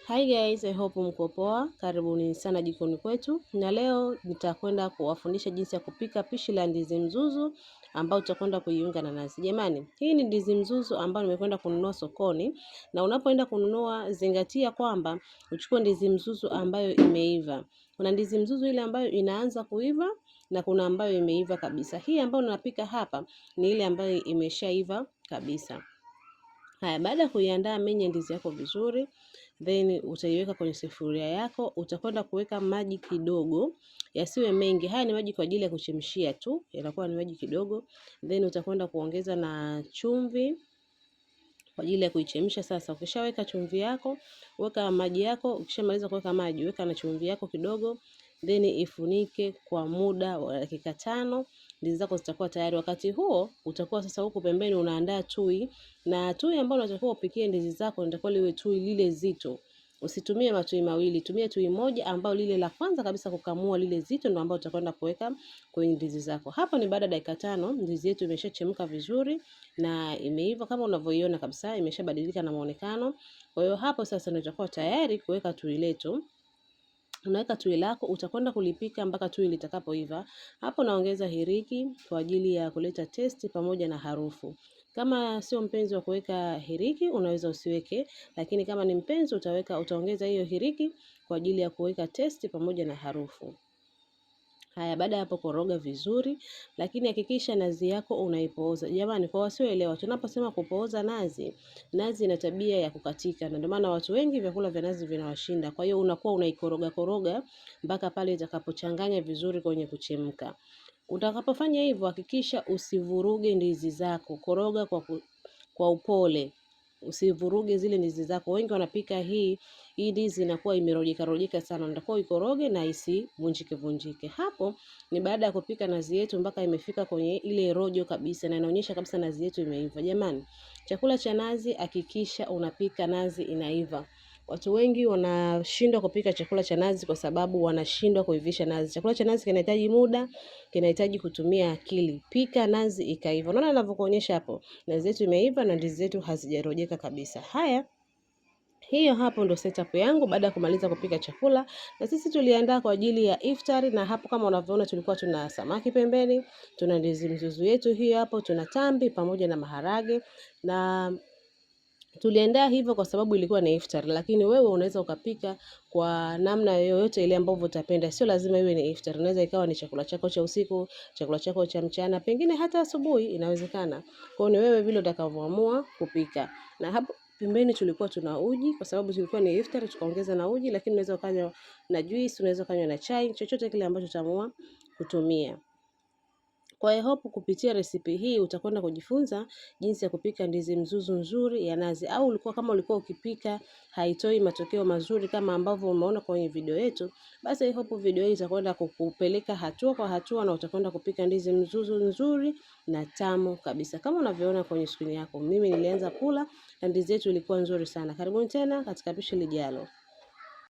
Hi guys, I hope mko poa. Karibuni sana jikoni kwetu. Na leo nitakwenda kuwafundisha jinsi ya kupika pishi la ndizi mzuzu ambao tutakwenda kuiunga na nazi. Jamani, hii ni ndizi mzuzu ambao nimekwenda kununua sokoni, na unapoenda kununua zingatia kwamba uchukue ndizi mzuzu ambayo imeiva. Kuna ndizi mzuzu ile ambayo inaanza kuiva na kuna ambayo imeiva kabisa. Hii ambayo napika hapa ni ile ambayo imeshaiva kabisa. Haya, baada ya kuiandaa, menye ndizi yako vizuri, then utaiweka kwenye sufuria yako. Utakwenda kuweka maji kidogo, yasiwe mengi. Haya ni maji kwa ajili ya kuchemshia tu, yanakuwa ni maji kidogo. Then utakwenda kuongeza na chumvi kwa ajili ya kuichemsha. Sasa ukishaweka chumvi yako, weka maji yako. Ukishamaliza kuweka maji, weka na chumvi yako kidogo, then ifunike kwa muda wa dakika 5. Ndizi zako zitakuwa tayari. Wakati huo utakuwa sasa huko pembeni unaandaa tui, na tui ambalo unatakiwa upikie ndizi zako litakuwa liwe tui lile zito. Usitumie matui mawili, tumia tui moja ambao lile la kwanza kabisa kukamua lile zito ndio ambao utakwenda kuweka kwenye ndizi zako. Hapo ni baada ya dakika 5, ndizi yetu imeshachemka vizuri na imeiva kama unavyoiona kabisa, imeshabadilika na muonekano. Kwa hiyo hapo sasa ndio itakuwa tayari kuweka tui letu. Unaweka tui lako, utakwenda kulipika mpaka tui litakapoiva. Hapo naongeza hiriki kwa ajili ya kuleta testi pamoja na harufu. Kama sio mpenzi wa kuweka hiriki, unaweza usiweke, lakini kama ni mpenzi utaongeza hiyo hiriki kwa ajili ya kuweka testi pamoja na harufu. Haya, baada hapo koroga vizuri, lakini hakikisha nazi yako unaipooza. Jamani, kwa wasioelewa, tunaposema kupooza nazi, nazi ina tabia ya kukatika, na ndio maana watu wengi vyakula vya nazi vinawashinda. Kwa hiyo unakuwa unaikoroga koroga mpaka pale itakapochanganya vizuri kwenye kuchemka. Utakapofanya hivyo, hakikisha usivuruge ndizi zako. Koroga kwa upole. Usivuruge zile ndizi zako. Wengi wanapika hii ndizi inakuwa imerojeka rojeka sana. Unatakiwa ikoroge na isivunjike vunjike. Hapo ni baada ya kupika nazi yetu mpaka imefika kwenye ile rojo kabisa, na inaonyesha kabisa nazi yetu imeiva. Jamani, chakula cha nazi hakikisha unapika nazi inaiva. Watu wengi wanashindwa kupika chakula cha nazi kwa sababu wanashindwa kuivisha nazi. Chakula cha nazi kinahitaji muda, kinahitaji kutumia akili. Pika nazi ikaiva. Unaona ninavyokuonyesha hapo? Nazi yetu imeiva na ndizi zetu hazijarojeka kabisa. Haya, hiyo hapo ndo setup yangu baada ya kumaliza kupika chakula. Na sisi tuliandaa kwa ajili ya iftari, na hapo kama unavyoona tulikuwa tuna samaki pembeni, tuna ndizi mzuzu yetu hiyo hapo, tuna tambi pamoja na maharage. Na tuliandaa hivyo kwa sababu ilikuwa ni iftari, lakini wewe unaweza ukapika kwa namna yoyote ile ambavyo utapenda. Sio lazima iwe ni iftari. Unaweza ikawa ni chakula chako cha usiku, chakula chako cha mchana, pengine hata asubuhi inawezekana. Kwa hiyo ni wewe vile utakavyoamua kupika. Na hapo pembeni tulikuwa tuna uji kwa sababu tulikuwa ni iftari, tukaongeza na uji, lakini unaweza ukanywa na juice, unaweza ukanywa na chai, chochote kile ambacho utaamua kutumia. Kwa hiyo hope kupitia resipi hii utakwenda kujifunza jinsi ya kupika ndizi mzuzu nzuri ya nazi, au ulikuwa ukipika haitoi matokeo mazuri kama ambavyo umeona kwenye video yetu, basi hope video hii itakwenda kukupeleka hatua kwa hatua na utakwenda kupika ndizi mzuzu nzuri na tamu kabisa. Kama unavyoona kwenye screen yako, mimi nilianza kula na ndizi yetu ilikuwa nzuri sana. Karibuni tena katika pishi lijalo.